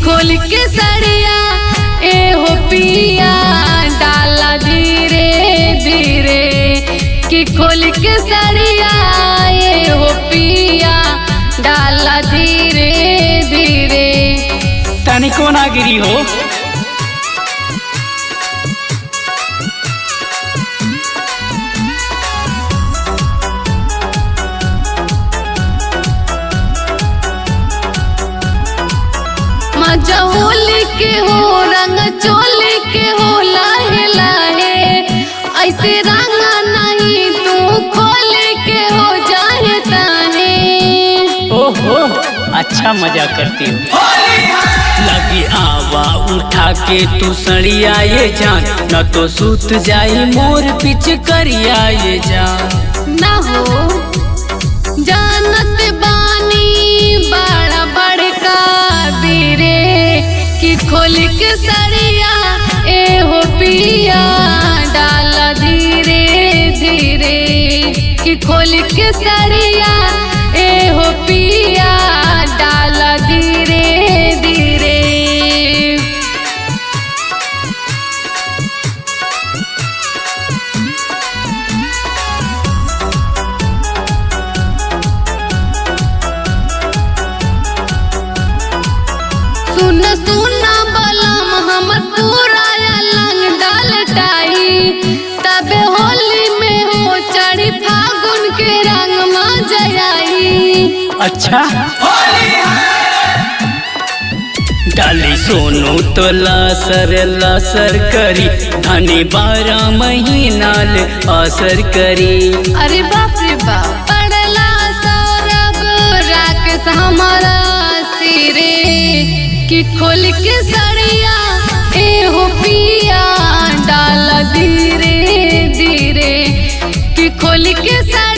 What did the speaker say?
खोल के सड़िया ए हो पिया डाला धीरे धीरे, कि खोल के सड़िया ए हो पिया डाला धीरे धीरे। तनिको ना गिरी हो। मजा होली के हो रंग चोली के हो लाहे लाहे, ऐसे रंग नहीं तू खोल के हो जाए ताहे। ओहो अच्छा मजा करती हो। लगी आवा उठा के तू सड़िया ये जान, न तो सूत जाई मोर पिच करिया ये जान। ना हो जानत बानी बड़ा बड़का बीरे, कि खोल के सड़िया ए हो पिया डाला धीरे धीरे, कि खोल के सड़िया ए हो पिया डाला धीरे धीरे। सुन सुना बलम हमर पूरा लंग डाल डाई, तबे होली में हो चढ़ी फागुन के रंग मजाई। अच्छा डाली सोनू तो लासर लासर करी, धनी 12 महीना ले असर करी। अरे बाप रे बाप पड़ला सौरभ राकेश हमारा सिरे, कि खोल के सड़िया ए हो पिया डाला धीरे धीरे, कि खोल के सड़िया